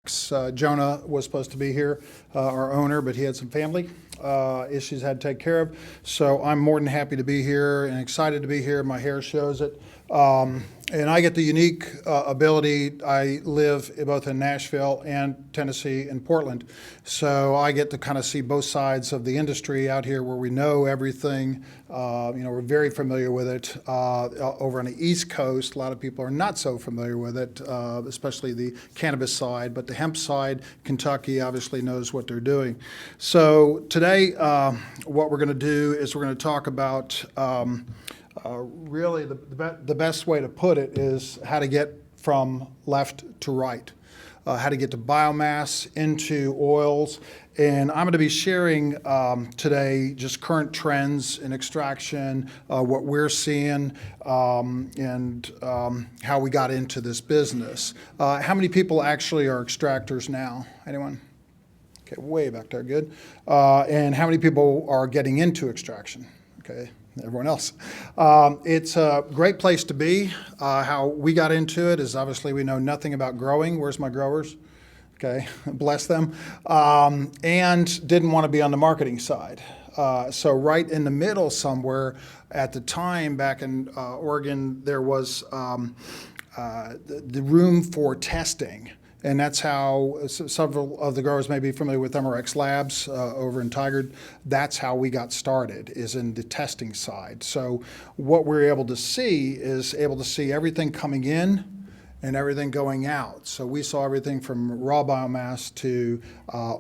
Connex. Jonah was supposed to be here, our owner, but he had some family issues had to take care of. So I'm more than happy to be here and excited to be here. My hair shows it. And I get the unique ability, I live both in Nashville and Tennessee and Portland. So I get to kind of see both sides of the industry out here where we know everything. We're very familiar with it. Over on the East Coast, a lot of people are not so familiar with it, especially the cannabis side. But the hemp side, Kentucky obviously knows what they're doing. So today, what we're going to do is we're going to talk about really, the best way to put it is how to get from left to right, how to get to biomass into oils. And I'm going to be sharing today just current trends in extraction, what we're seeing, and how we got into this business. How many people actually are extractors now? Anyone? Okay, way back there, good. And how many people are getting into extraction? Okay. Everyone else. It's a great place to be. How we got into it is obviously we know nothing about growing. Where's my growers? Okay, bless them. And didn't want to be on the marketing side. So right in the middle somewhere at the time back in Oregon, there was the room for testing. And that's how several of the growers may be familiar with MRX Labs over in Tigard. That's how we got started, is in the testing side. So what we're able to see is everything coming in and everything going out. So we saw everything from raw biomass to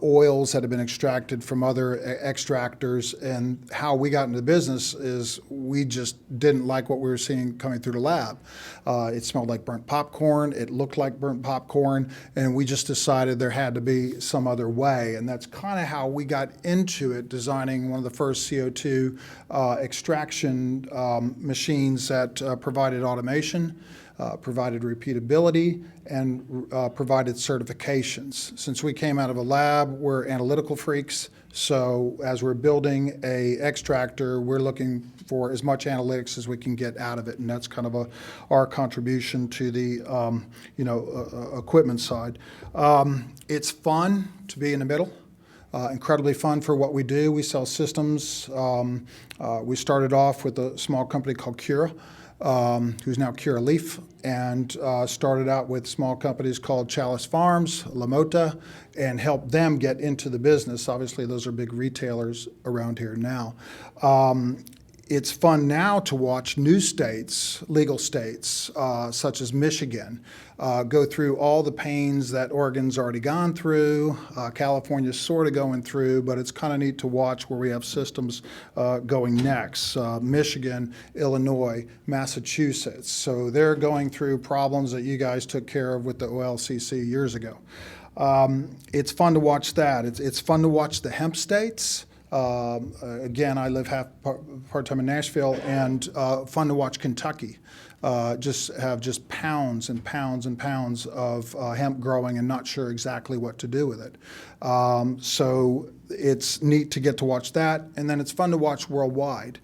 oils that have been extracted from other extractors. And how we got into the business is we just didn't like what we were seeing coming through the lab. It smelled like burnt popcorn. It looked like burnt popcorn. And we just decided there had to be some other way. And that's kind of how we got into it, designing one of the first CO2 extraction machines that provided automation, provided repeatability, and provided certifications. Since we came out of a lab, we're analytical freaks. So as we're building a extractor, we're looking for as much analytics as we can get out of it, and that's kind of our contribution to the equipment side. It's fun to be in the middle. Incredibly fun for what we do. We sell systems. We started off with a small company called Cura, who's now Cura Leaf, and started out with small companies called Chalice Farms, Lamota, and helped them get into the business. Obviously, those are big retailers around here now. It's fun now to watch new states, legal states, such as Michigan, go through all the pains that Oregon's already gone through. California's sort of going through, but it's kind of neat to watch where we have systems going next. Michigan, Illinois, Massachusetts. So they're going through problems that you guys took care of with the OLCC years ago. It's fun to watch that. It's fun to watch the hemp states. Again, I live part-time in Nashville, and fun to watch Kentucky. Just pounds and pounds and pounds of hemp growing and not sure exactly what to do with it. So it's neat to get to watch that, and then it's fun to watch worldwide.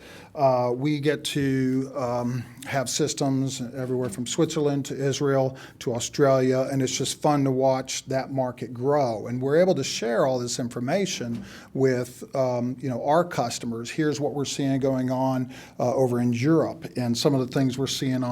We get to have systems everywhere from Switzerland to Israel to Australia, and it's just fun to watch that market grow. And we're able to share all this information with our customers. Here's what we're seeing going on over in Europe, and some of the things we're seeing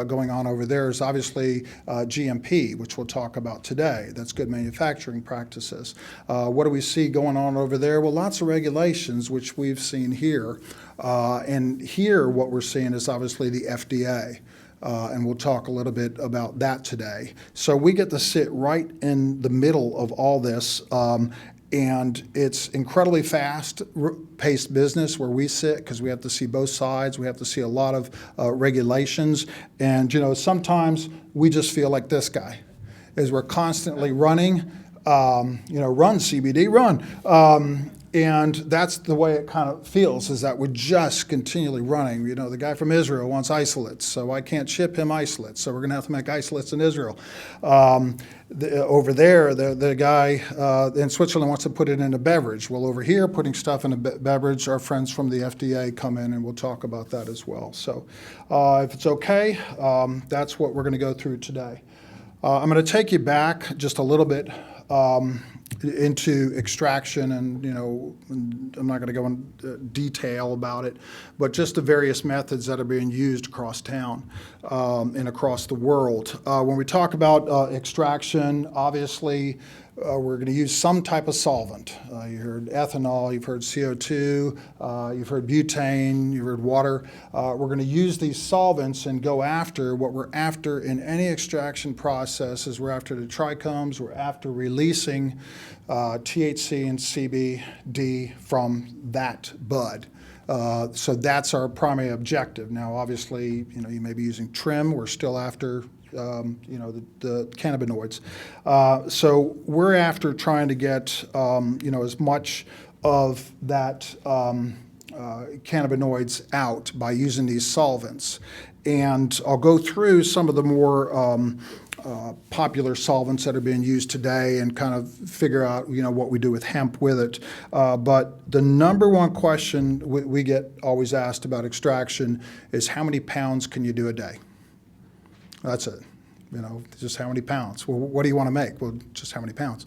going on over there is obviously GMP, which we'll talk about today. That's good manufacturing practices. What do we see going on over there? Well, lots of regulations, which we've seen here. And here what we're seeing is obviously the FDA. And we'll talk a little bit about that today. So we get to sit right in the middle of all this. And it's incredibly fast-paced business where we sit, because we have to see both sides. We have to see a lot of regulations. And, sometimes we just feel like this guy, as we're constantly running. Run, CBD, run. And that's the way it kind of feels, is that we're just continually running. The guy from Israel wants isolates, so I can't ship him isolates, so we're going to have to make isolates in Israel. Over there, the guy in Switzerland wants to put it in a beverage. Well, over here, putting stuff in a beverage, our friends from the FDA come in, and we'll talk about that as well. So if it's okay, that's what we're going to go through today. I'm going to take you back just a little bit into extraction, and I'm not going to go in detail about it, but just the various methods that are being used across town and across the world. When we talk about extraction, obviously we're going to use some type of solvent. You heard ethanol, you've heard CO2, you've heard butane, you've heard water. We're going to use these solvents and go after what we're after in any extraction process is we're after the trichomes, we're after releasing THC and CBD from that bud. So that's our primary objective. Now, obviously, you may be using trim. We're still after the cannabinoids. So we're after trying to get, as much of that cannabinoids out by using these solvents. And I'll go through some of the more popular solvents that are being used today and kind of figure out, what we do with hemp with it. But the number one question we get always asked about extraction is how many pounds can you do a day? That's it. Just how many pounds? Well, what do you want to make? Well, just how many pounds?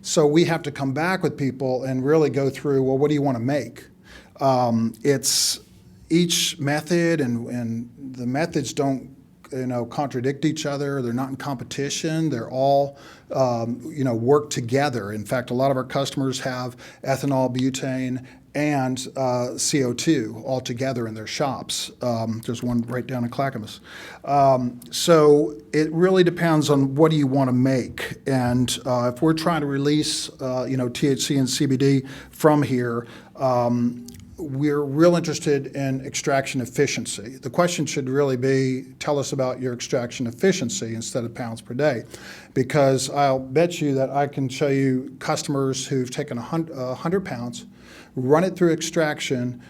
So we have to come back with people and really go through, well, what do you want to make? It's each method, and the methods don't, contradict each other. They're not in competition. They're all, work together. In fact, a lot of our customers have ethanol, butane, and CO2 all together in their shops. There's one right down in Clackamas. So it really depends on what do you want to make. And if we're trying to release, THC and CBD from here, we're real interested in extraction efficiency. The question should really be, tell us about your extraction efficiency instead of pounds per day. Because I'll bet you that I can show you customers who've taken 100 pounds, run it through extraction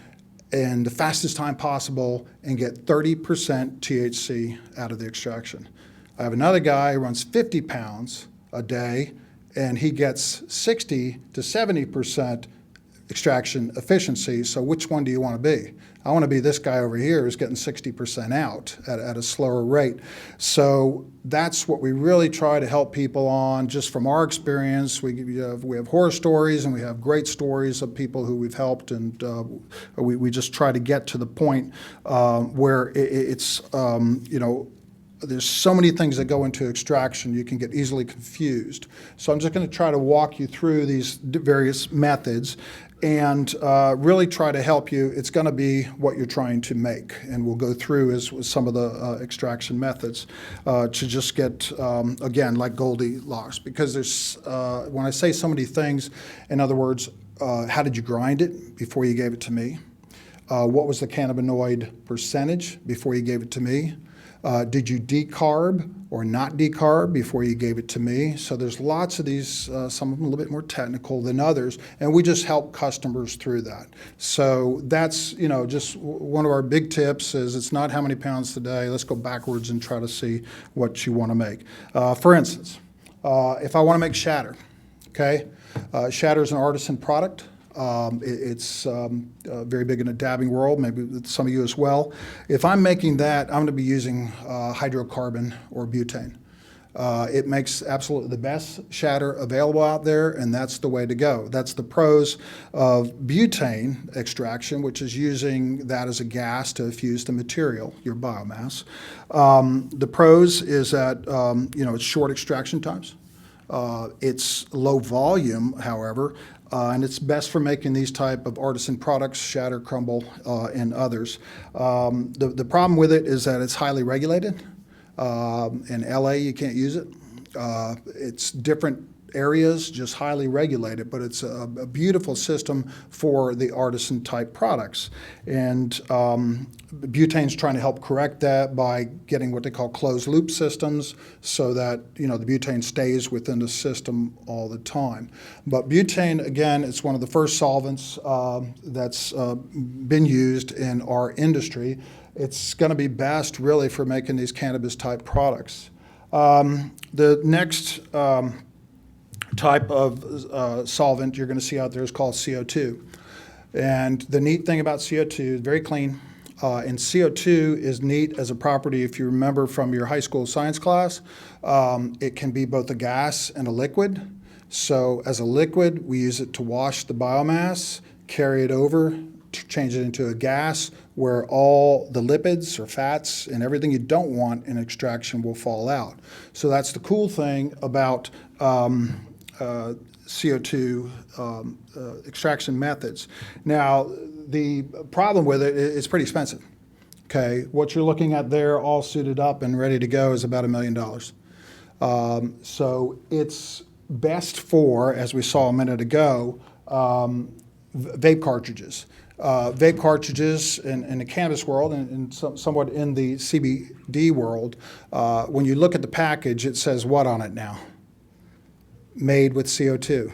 in the fastest time possible and get 30% THC out of the extraction. I have another guy who runs 50 pounds a day and he gets 60 to 70% extraction efficiency. So which one do you want to be? I want to be this guy over here who's getting 60% out at a slower rate. So that's what we really try to help people on. Just from our experience, we have horror stories and we have great stories of people who we've helped, and we just try to get to the point where it's there's so many things that go into extraction, you can get easily confused. So I'm just going to try to walk you through these various methods and really try to help you. It's going to be what you're trying to make, and we'll go through with some of the extraction methods to just get, again, like Goldilocks, because there's, when I say so many things, in other words, how did you grind it before you gave it to me? What was the cannabinoid percentage before you gave it to me? Did you decarb or not decarb before you gave it to me? So there's lots of these, some of them a little bit more technical than others, and we just help customers through that. So that's, just one of our big tips is it's not how many pounds today. Let's go backwards and try to see what you want to make. For instance, if I want to make shatter, okay? Shatter is an artisan product. It's very big in the dabbing world, maybe some of you as well. If I'm making that, I'm going to be using hydrocarbon or butane. It makes absolutely the best shatter available out there, and that's the way to go. That's the pros of butane extraction, which is using that as a gas to fuse the material, your biomass. The pros is that it's short extraction times. It's low volume, however, and it's best for making these type of artisan products, shatter, crumble, and others. The problem with it is that it's highly regulated. In LA, you can't use it. It's different areas, just highly regulated, but it's a beautiful system for the artisan type products. And butane's trying to help correct that by getting what they call closed loop systems so that the butane stays within the system all the time. But butane, again, it's one of the first solvents that's been used in our industry. It's going to be best really for making these cannabis type products. The next type of solvent you're going to see out there is called CO2. And the neat thing about CO2 is very clean. And CO2 is neat as a property. If you remember from your high school science class, it can be both a gas and a liquid. So as a liquid, we use it to wash the biomass, carry it over, to change it into a gas where all the lipids or fats and everything you don't want in extraction will fall out. So that's the cool thing about CO2 extraction methods. Now, the problem with it is pretty expensive. Okay, what you're looking at there, all suited up and ready to go, is about $1 million. So it's best for, as we saw a minute ago, vape cartridges. Vape cartridges in the cannabis world and somewhat in the CBD world, when you look at the package, it says what on it now? Made with CO2.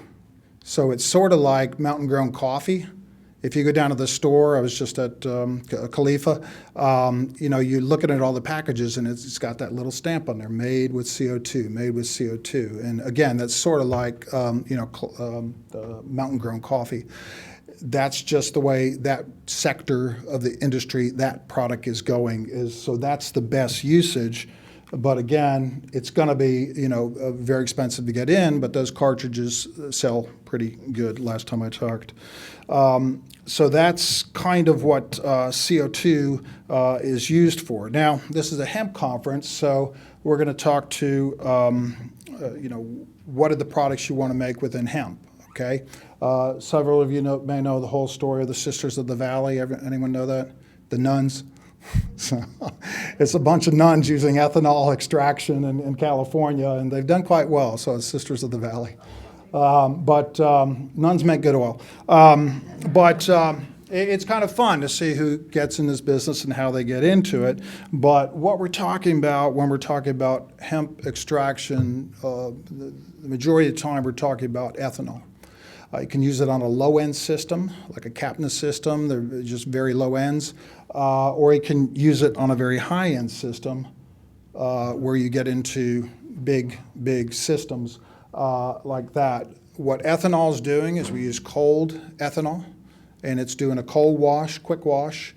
So it's sort of like mountain-grown coffee. If you go down to the store, I was just at Khalifa, you looking at all the packages and it's got that little stamp on there, made with CO2, made with CO2. And again, that's sort of like, mountain-grown coffee. That's just the way that sector of the industry, that product is going. So that's the best usage. But again, it's going to be, very expensive to get in, but those cartridges sell pretty good last time I talked. So that's kind of what CO2 is used for. Now, this is a hemp conference, so we're going to talk to, what are the products you want to make within hemp, okay? Several of you may know the whole story of the Sisters of the Valley. Anyone know that? The nuns? So it's a bunch of nuns using ethanol extraction in California, and they've done quite well, so it's Sisters of the Valley. But nuns make good oil. It's kind of fun to see who gets in this business and how they get into it. But what we're talking about when we're talking about hemp extraction, the majority of the time we're talking about ethanol. You can use it on a low-end system, like a Capna system. They're just very low ends. Or you can use it on a very high-end system where you get into big systems like that. What ethanol is doing is we use cold ethanol, and it's doing a cold wash, quick wash,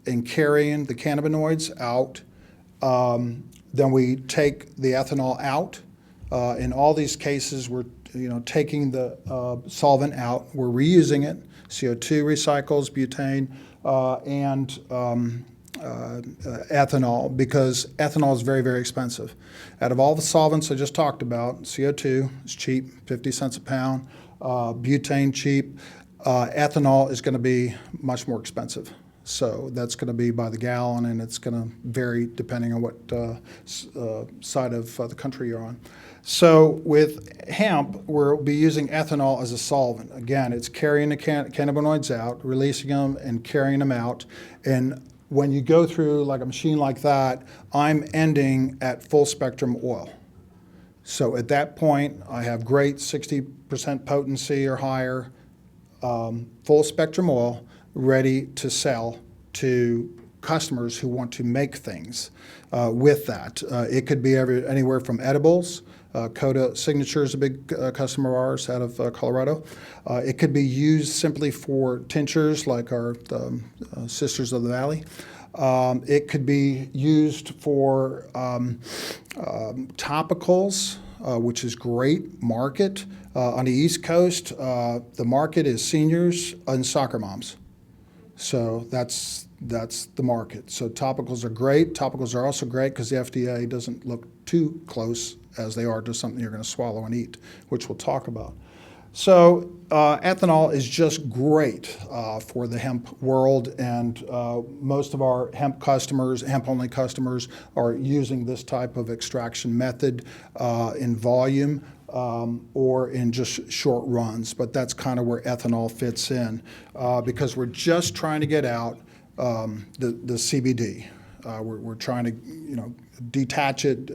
and carrying the cannabinoids out. Then we take the ethanol out. In all these cases, we're taking the solvent out, we're reusing it, CO2 recycles, butane, and ethanol, because ethanol is very, very expensive. Out of all the solvents I just talked about, CO2 is cheap, 50 cents a pound, butane cheap, ethanol is going to be much more expensive. So that's going to be by the gallon, and it's going to vary depending on what side of the country you're on. So with hemp, we'll be using ethanol as a solvent. Again, it's carrying the cannabinoids out, releasing them, and carrying them out. And when you go through like a machine like that, I'm ending at full spectrum oil. So at that point, I have great 60% potency or higher, full spectrum oil, ready to sell to customers who want to make things with that. It could be anywhere from edibles. Coda Signature is a big customer of ours out of Colorado. It could be used simply for tinctures like our Sisters of the Valley. It could be used for topicals, which is great market. On the East Coast, the market is seniors and soccer moms. So that's the market. So topicals are great. Topicals are also great because the FDA doesn't look too close as they are to something you're going to swallow and eat, which we'll talk about. So ethanol is just great for the hemp world, and most of our hemp customers, hemp-only customers, are using this type of extraction method in volume or in just short runs. But that's kind of where ethanol fits in because we're just trying to get out the CBD. We're trying to, detach it,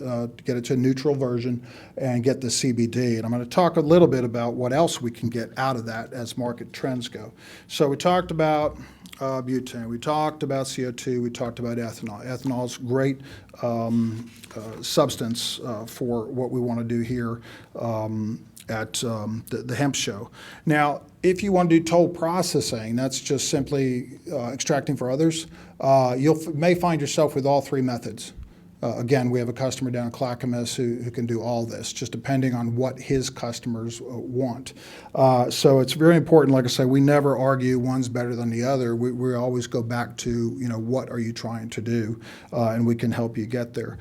get it to a neutral version, and get the CBD. And I'm going to talk a little bit about what else we can get out of that as market trends go. So we talked about butane, we talked about CO2, we talked about ethanol. Ethanol is a great substance for what we want to do here. at the hemp show. Now, if you want to do toll processing, that's just simply extracting for others, may find yourself with all three methods. Again, we have a customer down in Clackamas who can do all this, just depending on what his customers want. So it's very important, like I say, we never argue one's better than the other. We always go back to, what are you trying to do? And we can help you get there.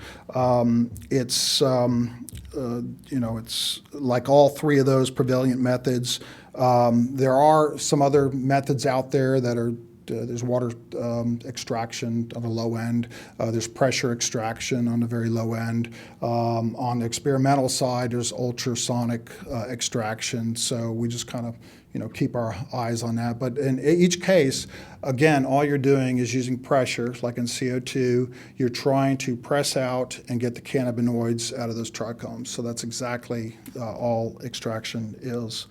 It's like all three of those prevalent methods. There are some other methods out there that are there's water extraction on the low end. There's pressure extraction on the very low end. On the experimental side, there's ultrasonic extraction. So we just kind of, keep our eyes on that. But in each case, again, all you're doing is using pressure, like in CO2. You're trying to press out and get the cannabinoids out of those trichomes. So that's exactly all extraction is.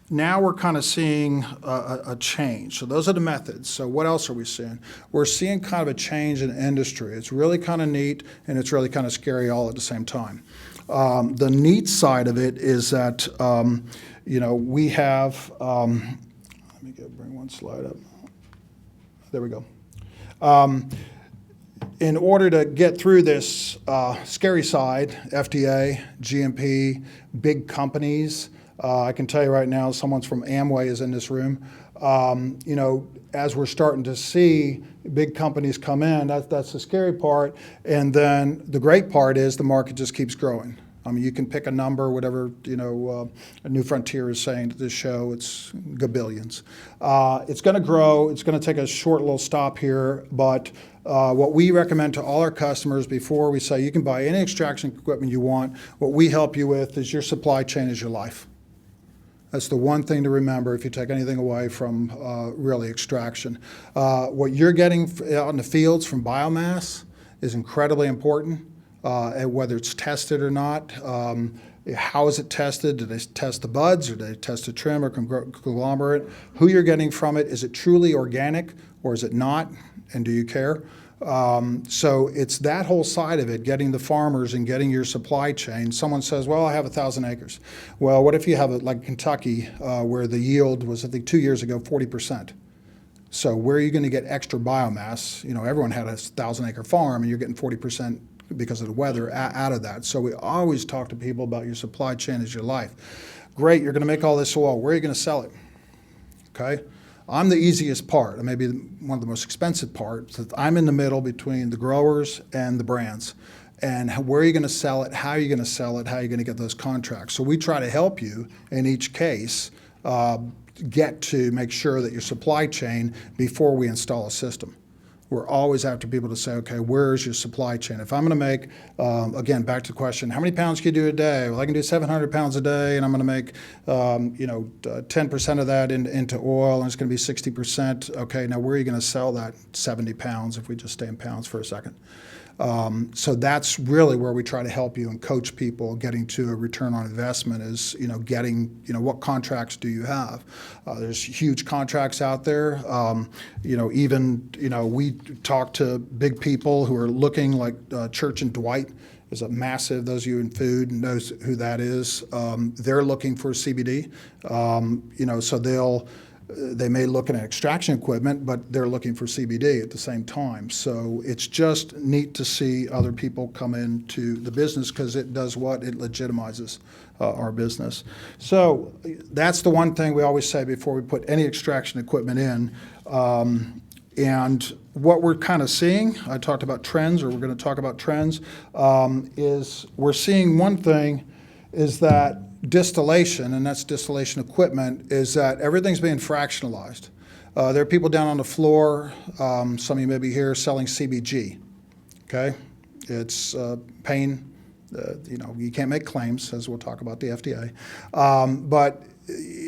Now we're kind of seeing a change. So those are the methods. So what else are we seeing? We're seeing kind of a change in industry. It's really kind of neat, and it's really kind of scary all at the same time. The neat side of it is that, we have, let me bring one slide up. There we go. In order to get through this scary side, FDA, GMP, big companies, I can tell you right now, someone from Amway is in this room. As we're starting to see big companies come in, that's the scary part. And then the great part is the market just keeps growing. I mean, you can pick a number, whatever, a New Frontier is saying to this show, it's gabillions. It's going to grow. It's going to take a short little stop here. But what we recommend to all our customers before we say you can buy any extraction equipment you want, what we help you with is your supply chain is your life. That's the one thing to remember if you take anything away from really extraction. What you're getting out in the fields from biomass is incredibly important, whether it's tested or not. How is it tested? Do they test the buds, or do they test the trim or conglomerate? Who you're getting from it, is it truly organic or is it not? And do you care? So it's that whole side of it, getting the farmers and getting your supply chain. Someone says, well, I have 1,000 acres. Well, what if you have it like Kentucky, where the yield was, I think 2 years ago, 40%. So where are you going to get extra biomass? Everyone had a 1,000-acre farm, and you're getting 40% because of the weather out of that. So we always talk to people about your supply chain as your life. Great, you're going to make all this oil. Where are you going to sell it? Okay. I'm the easiest part, and maybe one of the most expensive parts. I'm in the middle between the growers and the brands. And where are you going to sell it? How are you going to sell it? How are you going to get those contracts? So we try to help you in each case get to make sure that your supply chain before we install a system. We're always after people to say, okay, where's your supply chain? If I'm going to make, again, back to the question, how many pounds can you do a day? Well, I can do 700 pounds a day, and I'm going to make, 10% of that into oil, and it's going to be 60%. Okay, now where are you going to sell that 70 pounds if we just stay in pounds for a second? So that's really where we try to help you and coach people getting to a return on investment is, getting, what contracts do you have? There's huge contracts out there. We talk to big people who are looking like Church and Dwight is a massive, those of you in food knows who that is. They're looking for CBD, so they may look at extraction equipment, but they're looking for CBD at the same time. So it's just neat to see other people come into the business because it does what? It legitimizes our business. So that's the one thing we always say before we put any extraction equipment in. And what we're kind of seeing, I talked about trends, or we're going to talk about trends, is we're seeing one thing is that distillation, and that's distillation equipment, is that everything's being fractionalized. There are people down on the floor, some of you may be here, selling CBG, okay? It's pain, you can't make claims, as we'll talk about the FDA, but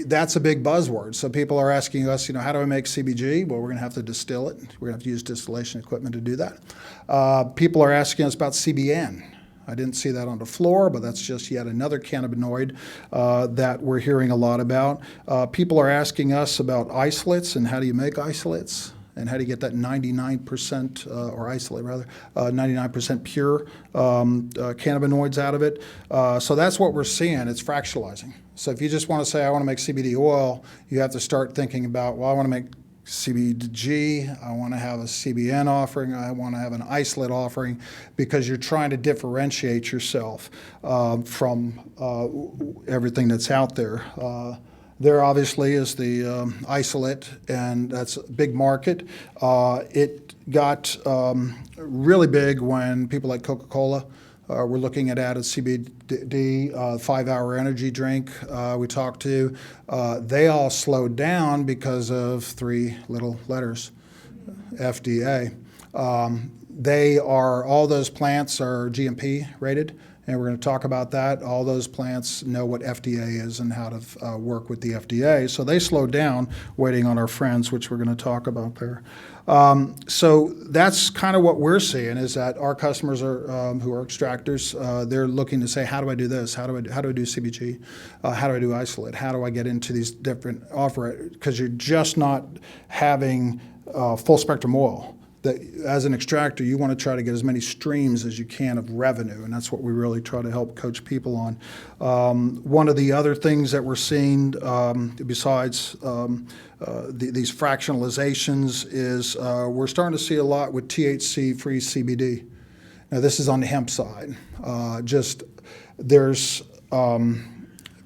that's a big buzzword. So people are asking us, how do I make CBG? Well, we're going to have to distill it. We're going to have to use distillation equipment to do that. People are asking us about CBN. I didn't see that on the floor, but that's just yet another cannabinoid that we're hearing a lot about. People are asking us about isolates and how do you make isolates? and how do you get that 99% or isolate rather 99% pure cannabinoids out of it. So that's what we're seeing. It's fractionalizing. So if you just want to say I want to make CBD oil, you have to start thinking about, well, I want to make CBG, I want to have a CBN offering, I want to have an isolate offering, because you're trying to differentiate yourself from everything that's out there. There obviously is the isolate, and that's a big market. It got really big when people like Coca-Cola we're looking at added CBD, 5-hour energy drink we talked to. They all slowed down because of 3 little letters, FDA. All those plants are GMP rated, and we're going to talk about that. All those plants know what FDA is and how to work with the FDA. So they slowed down waiting on our friends, which we're going to talk about there. So that's kind of what we're seeing, is that our customers are who are extractors. They're looking to say, how do I do this? How do I do CBG? How do I do isolate? How do I get into these different because you're just not having full spectrum oil. That as an extractor, you want to try to get as many streams as you can of revenue, and that's what we really try to help coach people on. One of the other things that we're seeing, besides these fractionalizations, is we're starting to see a lot with THC-free CBD. Now, this is on the hemp side.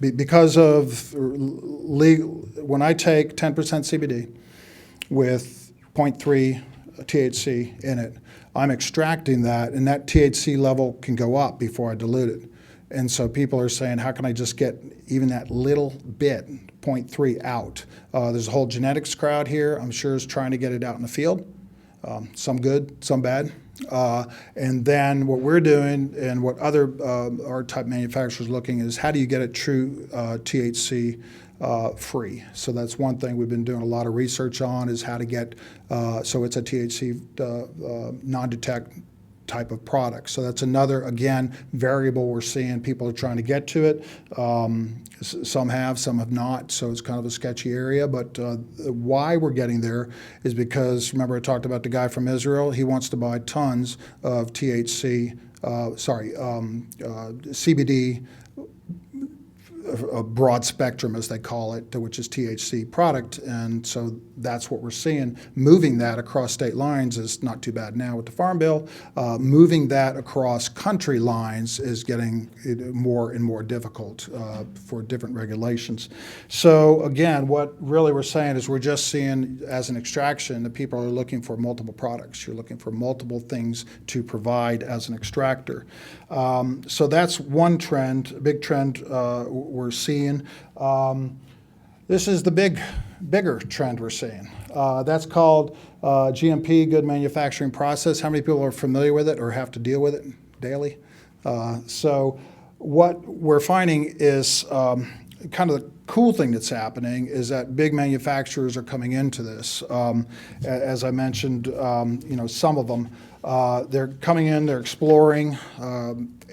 Because of when I take 10% CBD with 0.3 THC in it, I'm extracting that, and that THC level can go up before I dilute it. And so people are saying, how can I just get even that little bit, 0.3, out? There's a whole genetics crowd here, I'm sure, is trying to get it out in the field. Some good, some bad. And then what we're doing, and what other R-type manufacturers are looking, is how do you get it true THC free. So that's one thing we've been doing a lot of research on, is how to get so it's a THC non-detect type of product. So that's another, again, variable we're seeing. People are trying to get to it. Some have not, so it's kind of a sketchy area. But why we're getting there is because, remember I talked about the guy from Israel? He wants to buy tons of CBD, a broad spectrum, as they call it, which is THC product. And so that's what we're seeing. Moving that across state lines is not too bad now with the Farm Bill. Moving that across country lines is getting more and more difficult for different regulations. So again, what really we're saying is we're just seeing, as an extraction, that people are looking for multiple products. You're looking for multiple things to provide as an extractor. So that's one trend, a big trend we're seeing. This is the bigger trend we're seeing. That's called GMP, good manufacturing process. How many people are familiar with it or have to deal with it daily? So what we're finding is kind of the cool thing that's happening is that big manufacturers are coming into this. As I mentioned, some of them, they're coming in, they're exploring,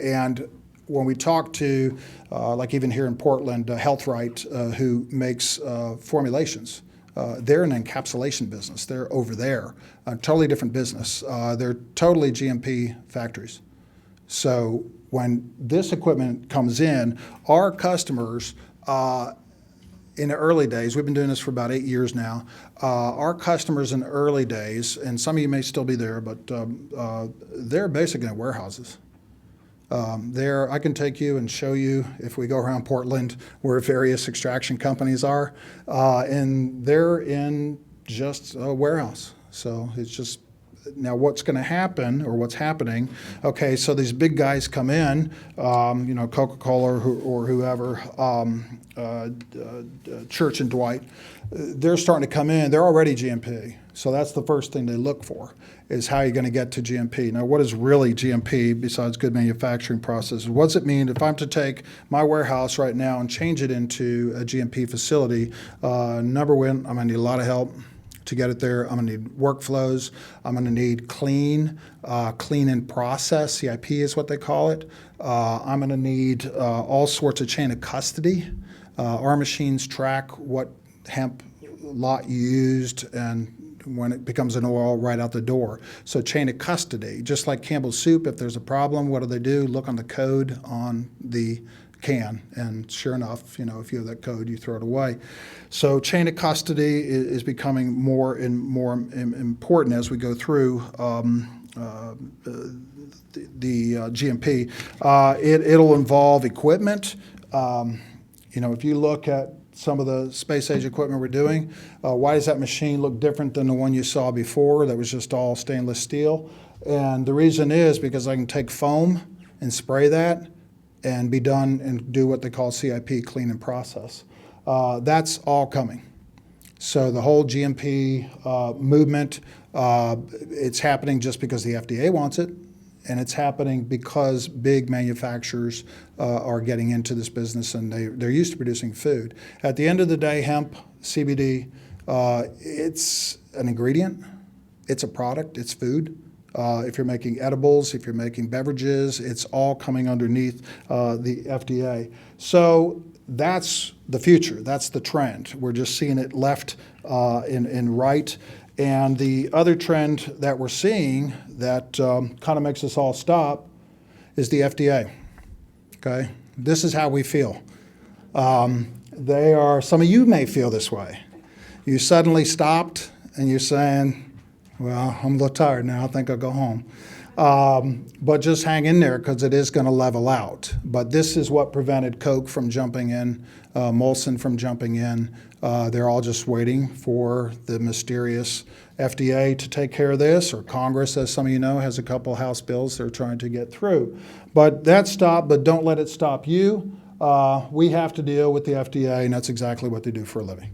and when we talk to, like even here in Portland, HealthRight, who makes formulations, they're an encapsulation business. They're over there, a totally different business. They're totally GMP factories. So when this equipment comes in, our customers, in the early days, we've been doing this for about 8 years now, our customers in the early days, and some of you may still be there, but they're basically in warehouses. I can take you and show you, if we go around Portland, where various extraction companies are, and they're in just a warehouse. So it's just, now what's going to happen, or what's happening, okay, so these big guys come in, Coca-Cola or whoever, Church and Dwight, they're starting to come in, they're already GMP. So that's the first thing they look for, is how you're going to get to GMP. Now, what is really GMP besides good manufacturing process? What does it mean if I'm to take my warehouse right now and change it into a GMP facility? Number one, I'm going to need a lot of help to get it there. I'm going to need workflows. I'm going to need clean in process, CIP is what they call it. I'm going to need all sorts of chain of custody. Our machines track what hemp lot you used and when it becomes an oil right out the door. So chain of custody, just like Campbell's soup, if there's a problem, what do? Look on the code on the can, and sure enough, if you have that code, you throw it away. So chain of custody is becoming more and more important as we go through the GMP. It'll involve equipment. If you look at some of the space age equipment we're doing, why does that machine look different than the one you saw before that was just all stainless steel? And the reason is because I can take foam and spray that and be done and do what they call CIP, clean and process. That's all coming. So the whole GMP movement, it's happening just because the FDA wants it, and it's happening because big manufacturers are getting into this business, and they're used to producing food. At the end of the day, hemp, CBD, it's an ingredient, it's a product, it's food. If you're making edibles, if you're making beverages, it's all coming underneath the FDA. So that's the future. That's the trend. We're just seeing it left and right. And the other trend that we're seeing that kind of makes us all stop is the FDA. Okay, this is how we feel. Some of you may feel this way. You suddenly stopped and you're saying, well, I'm a little tired now. I think I'll go home. But just hang in there because it is going to level out. But this is what prevented Coke from jumping in, Molson from jumping in. They're all just waiting for the mysterious FDA to take care of this, or Congress, as some of you know, has a couple House bills they're trying to get through. But that stopped, but don't let it stop you. We have to deal with the FDA, and that's exactly what they do for a living.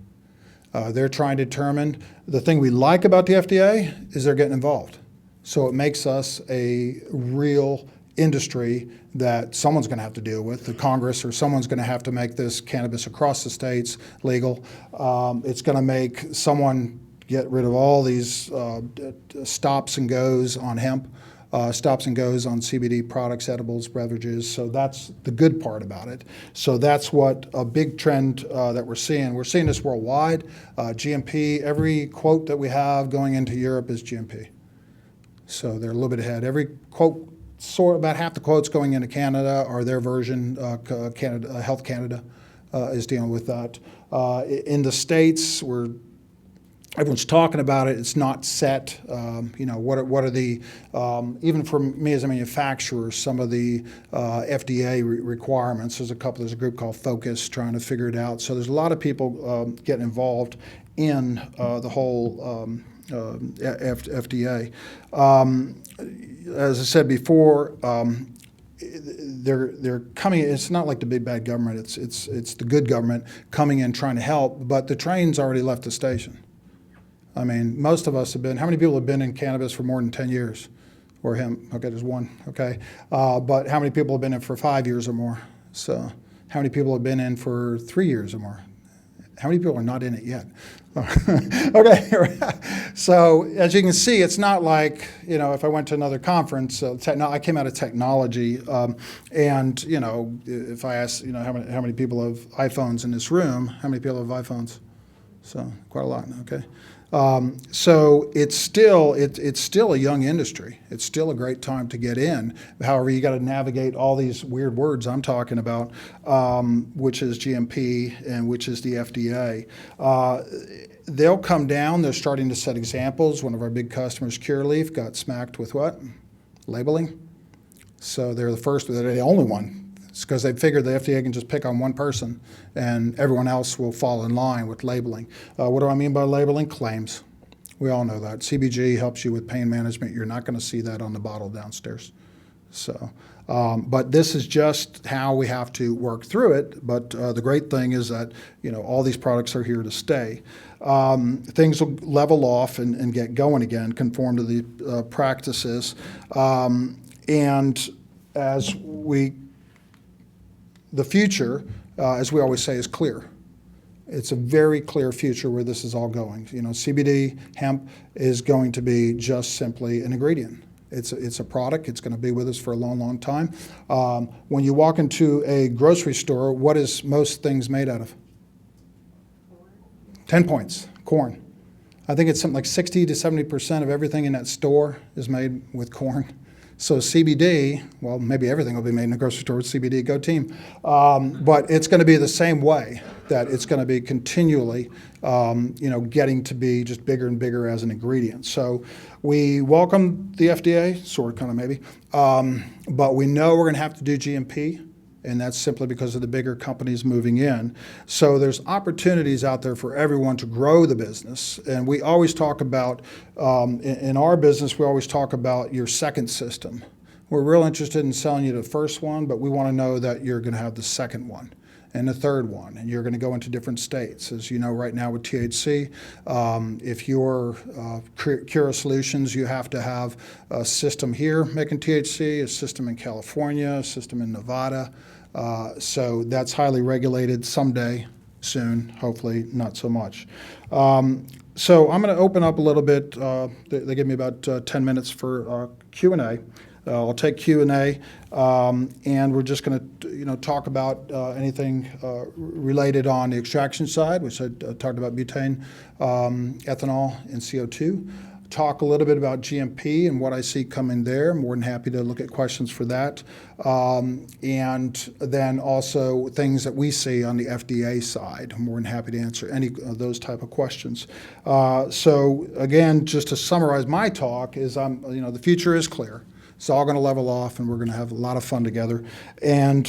They're trying to determine. The thing we like about the FDA is they're getting involved. So it makes us a real industry that someone's going to have to deal with, the Congress, or someone's going to have to make this cannabis across the states legal. It's going to make someone get rid of all these stops and goes on hemp, stops and goes on CBD products, edibles, beverages. So that's the good part about it. So that's what a big trend that we're seeing. We're seeing this worldwide. GMP, every quote that we have going into Europe is GMP. So they're a little bit ahead. Every quote, about half the quotes going into Canada are their version. Canada, Health Canada is dealing with that. In the States, everyone's talking about it. It's not set. What are the, even for me as a manufacturer, some of the FDA requirements. There's a group called Focus trying to figure it out. So there's a lot of people getting involved in the whole FDA. As I said before, they're coming. It's not like the big bad government. It's the good government coming in trying to help. But the train's already left the station. I mean, most of us have been. How many people have been in cannabis for more than 10 years, or hemp? Okay, there's one. Okay, but how many people have been in for 5 years or more? So, how many people have been in for 3 years or more? How many people are not in it yet? Okay, so as you can see, it's not like, if I went to another conference, I came out of technology, and, if I ask, how many people have iPhones in this room, how many people have iPhones? So quite a lot, okay. So it's still a young industry. It's still a great time to get in. However, you got to navigate all these weird words I'm talking about, which is GMP and which is the FDA. They'll come down. They're starting to set examples. One of our big customers, Cureleaf, got smacked with what? Labeling. So they're the only one. It's because they figured the FDA can just pick on one person and everyone else will fall in line with labeling. What do I mean by labeling? Claims. We all know that. CBG helps you with pain management. You're not going to see that on the bottle downstairs. So, but this is just how we have to work through it. But the great thing is that, all these products are here to stay. Things will level off and get going again, conform to the practices. And as the future, as we always say, is clear. It's a very clear future where this is all going. CBD, hemp is going to be just simply an ingredient. It's a product. It's going to be with us for a long, long time. When you walk into a grocery store, what is most things made out of? 10 points, corn. I think it's something like 60 to 70% of everything in that store is made with corn. So CBD, well, maybe everything will be made in a grocery store with CBD, go team. But it's going to be the same way, that it's going to be continually, getting to be just bigger and bigger as an ingredient. So we welcome the FDA, sort of, kind of maybe, but we know we're going to have to do GMP. And that's simply because of the bigger companies moving in. So there's opportunities out there for everyone to grow the business. And we always talk about, in our business, we always talk about your second system. We're real interested in selling you the first one, but we want to know that you're going to have the second one and the third one, and you're going to go into different states. As you know, right now with THC, if you're Cura Solutions, you have to have a system here making THC, a system in California, a system in Nevada. So that's highly regulated. Someday, soon, hopefully not so much. So I'm going to open up a little bit. They give me about 10 minutes for Q&A. I'll take Q&A, and we're just going to, talk about anything related on the extraction side, which I talked about butane, ethanol, and CO2. Talk a little bit about GMP and what I see coming there. I'm more than happy to look at questions for that. And then also things that we see on the FDA side. I'm more than happy to answer any of those type of questions. So again, just to summarize my talk is the future is clear. It's all going to level off, and we're going to have a lot of fun together. And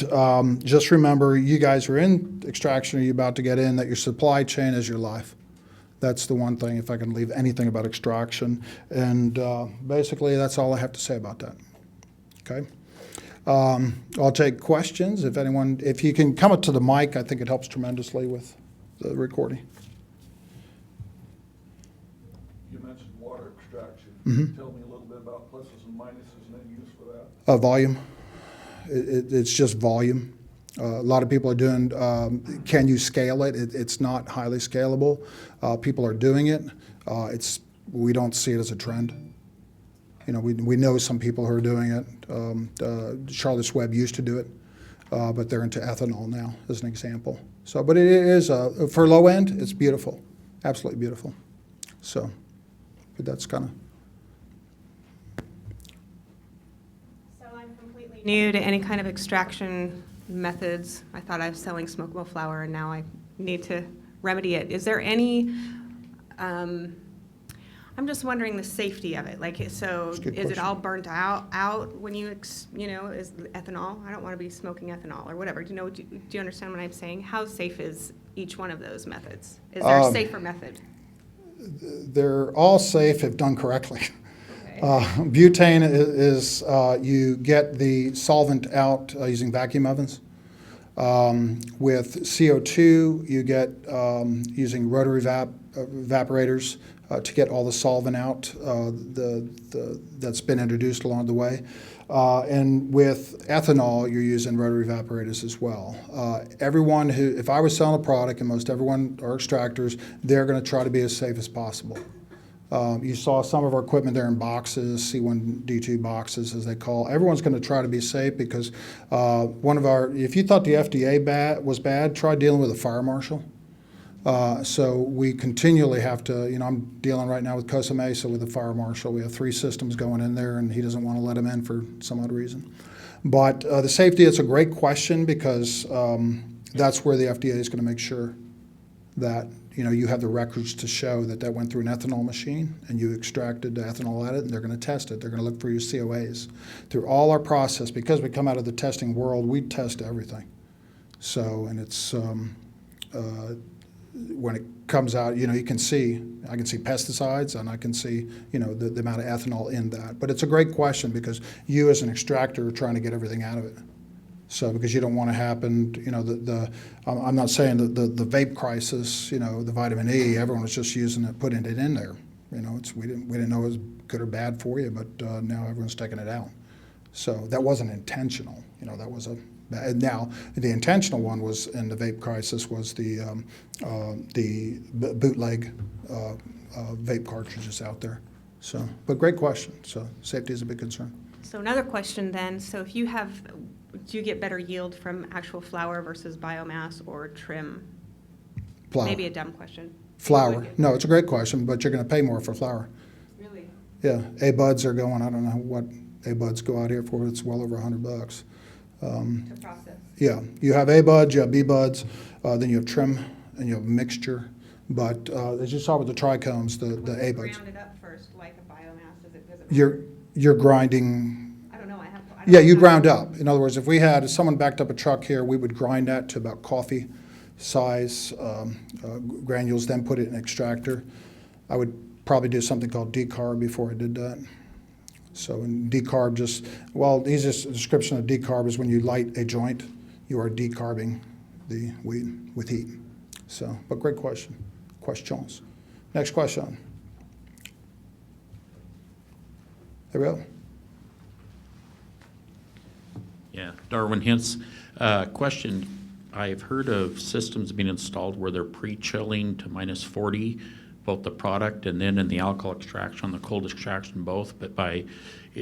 just remember, you guys are in extraction, or you're about to get in, that your supply chain is your life. That's the one thing, if I can leave anything about extraction. And basically, that's all I have to say about that. Okay? I'll take questions. If you can come up to the mic, I think it helps tremendously with the recording. You mentioned water extraction. Mm-hmm. Tell me a little bit about pluses and minuses and any use for that. Volume. It's just volume. A lot of people are doing, can you scale it? It's not highly scalable. People are doing it. We don't see it as a trend. We know some people who are doing it. Charlotte's Web used to do it, but they're into ethanol now, as an example. So, but it is, for low end, it's beautiful. Absolutely beautiful. So, but that's kind of. New to any kind of extraction methods. I thought I was selling smokable flower, and now I need to remedy it. Is there any, I'm just wondering the safety of it. So is it all burnt out when you, is ethanol? I don't want to be smoking ethanol or whatever. Do you understand what I'm saying? How safe is each one of those methods? Is there a safer method? They're all safe if done correctly. Butane is you get the solvent out using vacuum ovens. With CO2, you get using rotary evaporators to get all the solvent out that's been introduced along the way. And with ethanol, you're using rotary evaporators as well. Everyone if I was selling a product, and most everyone are extractors, they're going to try to be as safe as possible. You saw some of our equipment there in boxes, C1, D2 boxes, as they call. Everyone's going to try to be safe because if you thought the FDA was bad, try dealing with a fire marshal. So we continually have to, I'm dealing right now with Costa Mesa with the fire marshal. We have 3 systems going in there, and he doesn't want to let them in for some odd reason. But the safety, it's a great question because that's where the FDA is going to make sure that you have the records to show that went through an ethanol machine and you extracted the ethanol out of it, and they're going to test it. They're going to look for your COAs. Through all our process, because we come out of the testing world, we test everything. So, and it's, when it comes out, I can see pesticides, and I can see, the amount of ethanol in that. But it's a great question because you as an extractor are trying to get everything out of it. So because you don't want to happen, I'm not saying the vape crisis, the vitamin E, everyone was just using it, putting it in there. We didn't know it was good or bad for you, but now everyone's taking it out. So that wasn't intentional. That was now the intentional one was in the vape crisis was the bootleg vape cartridges out there. So, but great question. So safety is a big concern. So another question then. So if you have. Do you get better yield from actual flower versus biomass or trim? Flower. Maybe a dumb question. Flower. get No, more. it's a great question, but you're going to pay more for flower. Really? Yeah, A-buds are going, I don't know what A-buds go out here for, it's well over $100. To process? Yeah, you have A-buds, you have B-buds, then you have trim, and you have mixture. But as you saw with the trichomes, the A-buds, Ground it up first, like a biomass, does it you're grinding. I don't know, I don't Yeah, you know. ground up. In other words, if someone backed up a truck here, we would grind that to about coffee size granules, then put it in an extractor. I would probably do something called decarb before I did that. So in decarb, the easiest description of decarb is when you light a joint, you are decarbing the weed with heat. So, but great question. Questions. Next question. There we go. Yeah, Darwin Hintz. Question, I've heard of systems being installed where they're pre-chilling to -40, both the product and then in the alcohol extraction, the cold extraction, both. But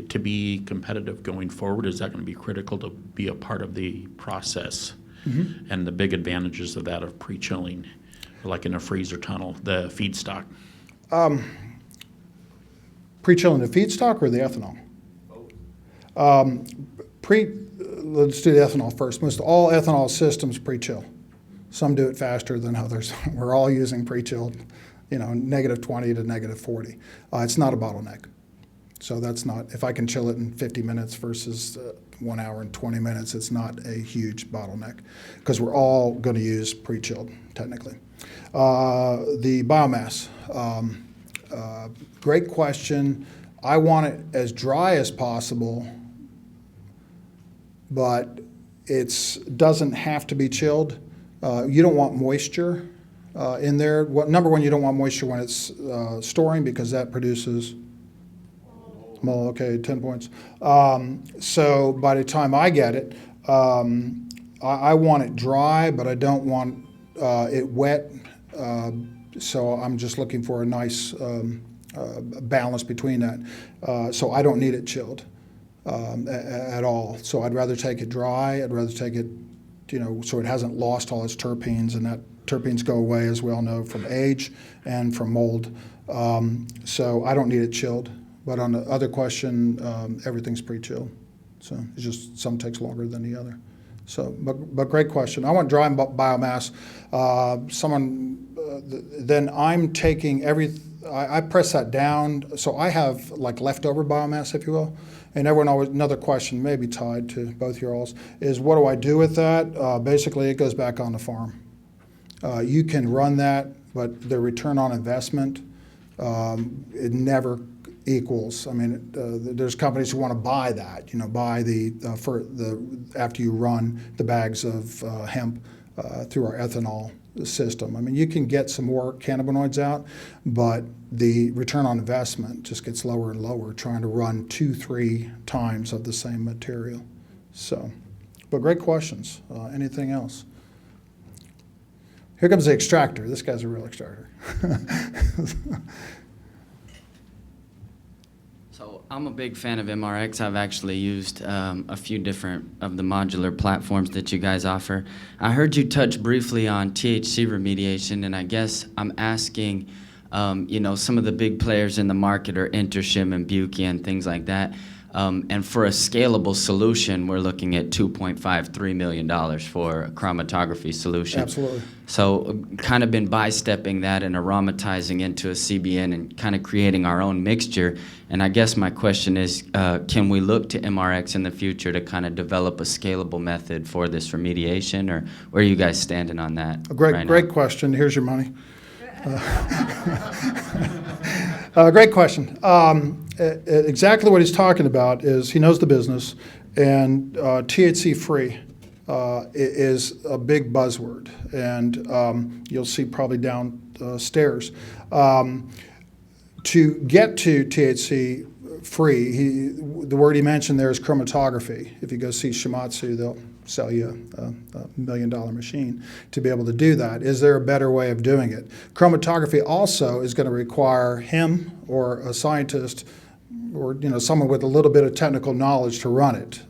to be competitive going forward, is that going to be critical to be a part of the process? Mm-hmm. And the big advantages of that of pre-chilling, like in a freezer tunnel, the feedstock. Pre-chilling the feedstock or the ethanol? Let's do the ethanol first. Most all ethanol systems pre-chill. Some do it faster than others. We're all using pre-chilled, -20 to -40. It's not a bottleneck. So that's not, if I can chill it in 50 minutes versus 1 hour and 20 minutes, it's not a huge bottleneck because we're all going to use pre-chilled technically. The biomass, great question. I want it as dry as possible, but it doesn't have to be chilled. You don't want moisture in there. Number one, you don't want moisture when it's storing because that produces mold. Okay, 10 points. So by the time I get it, I want it dry, but I don't want it wet. So I'm just looking for a nice balance between that. So I don't need it chilled at all. So I'd rather take it dry. I'd rather take it, so it hasn't lost all its terpenes, and that terpenes go away, as we all know, from age and from mold. So I don't need it chilled. But on the other question, everything's pre-chilled. So it's just some takes longer than the other. So, but great question. I want dry biomass. Then I'm taking I press that down, so I have like leftover biomass, if you will. And everyone always, another question, maybe tied to both your alls, is what do I do with that? Basically, it goes back on the farm. You can run that, but the return on investment, it never equals. I mean, there's companies who want to buy that, buy after you run the bags of hemp through our ethanol system. I mean, you can get some more cannabinoids out, but the return on investment just gets lower and lower trying to run 2-3 times of the same material. So, but great questions. Anything else? Here comes the extractor. This guy's a real extractor. So I'm a big fan of MRX. I've actually used a few different of the modular platforms that you guys offer. I heard you touch briefly on THC remediation, and I guess I'm asking, some of the big players in the market are Intershim and Buki and things like that. And for a scalable solution, we're looking at $2.53 million for a chromatography solution. Absolutely. So kind of been by-stepping that and aromatizing into a CBN and kind of creating our own mixture. And I guess my question is, can we look to MRX in the future to kind of develop a scalable method for this remediation, or where are you guys standing on that? Great question. Here's your money. Great question. Exactly what he's talking about is he knows the business, and THC-free is a big buzzword, and you'll see probably downstairs. To get to THC-free, the word he mentioned there is chromatography. If you go see Shimatsu, they'll sell you a $1 million machine to be able to do that. Is there a better way of doing it? Chromatography also is going to require him or a scientist or someone with a little bit of technical knowledge to run it.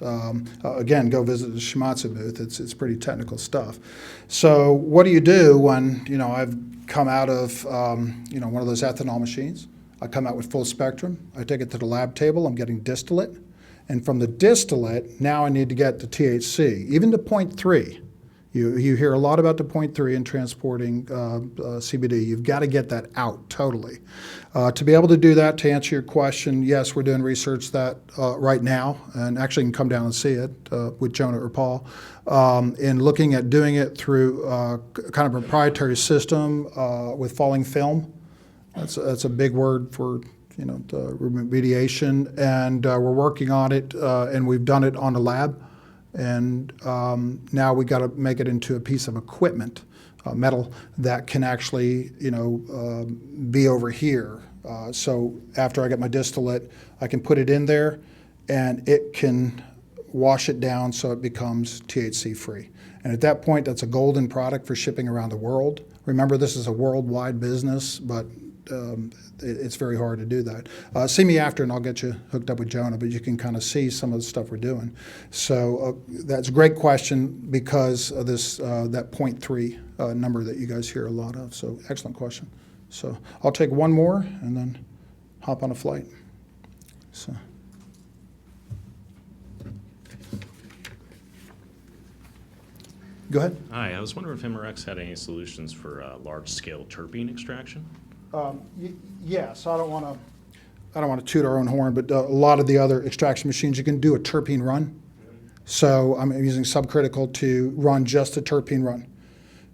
Again, go visit the Shimatsu booth. It's pretty technical stuff. So what do you do when I've come out of one of those ethanol machines? I come out with full spectrum. I take it to the lab table. I'm getting distillate, and from the distillate, now I need to get the THC, even to 0.3. You hear a lot about the 0.3 in transporting CBD. You've got to get that out totally. To be able to do that, to answer your question, yes, we're doing research that right now, and actually you can come down and see it with Jonah or Paul, in looking at doing it through kind of a proprietary system with falling film. That's a big word for the remediation, and we're working on it, and we've done it on the lab. And now we got to make it into a piece of equipment, metal, that can actually, be over here. So after I get my distillate, I can put it in there, and it can wash it down so it becomes THC free. And at that point, that's a golden product for shipping around the world. Remember, this is a worldwide business, but it's very hard to do that. See me after, and I'll get you hooked up with Jonah, but you can kind of see some of the stuff we're doing. So that's a great question because of this that 0.3 number that you guys hear a lot of. So excellent question. So I'll take one more and then hop on a flight. So. Go ahead. Hi, I was wondering if MRX had any solutions for large-scale terpene extraction? Yes, I don't want to toot our own horn, but a lot of the other extraction machines, you can do a terpene run. So I'm using subcritical to run just a terpene run.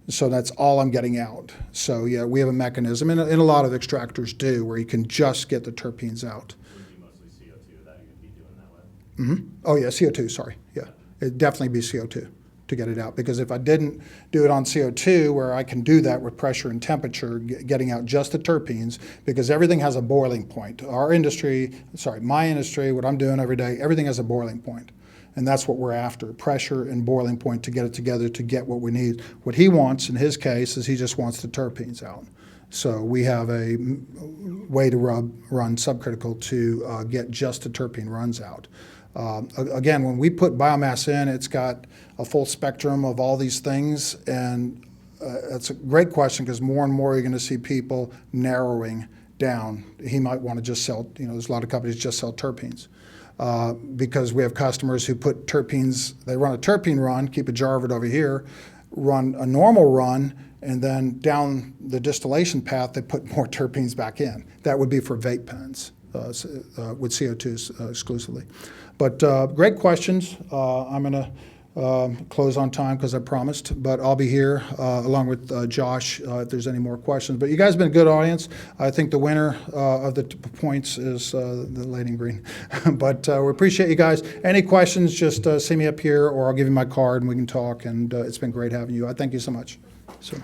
So that's all I'm getting out. So yeah, we have a mechanism, and a lot of extractors do, where you can just get the terpenes out. Would it be mostly CO2 that you'd be doing that with? Oh yeah, CO2, sorry. Yeah, it'd definitely be CO2 to get it out, because if I didn't do it on CO2, where I can do that with pressure and temperature, getting out just the terpenes, because everything has a boiling point. My industry, what I'm doing every day, everything has a boiling point. And that's what we're after, pressure and boiling point to get it together to get what we need. What he wants, in his case, is he just wants the terpenes out. So we have a way to run subcritical to get just the terpene runs out. Again, when we put biomass in, it's got a full spectrum of all these things, and it's a great question, because more and more you're going to see people narrowing down. He might want to just sell, there's a lot of companies just sell terpenes, because we have customers who put terpenes, they run a terpene run, keep a jar of it over here, run a normal run, and then down the distillation path, they put more terpenes back in. That would be for vape pens with CO2 exclusively. But great questions. I'm going to close on time because I promised, but I'll be here along with Josh if there's any more questions. But you guys have been a good audience. I think the winner of the points is the lady in green. But we appreciate you guys. Any questions, just see me up here, or I'll give you my card and we can talk. And it's been great having you. I thank you so much. So.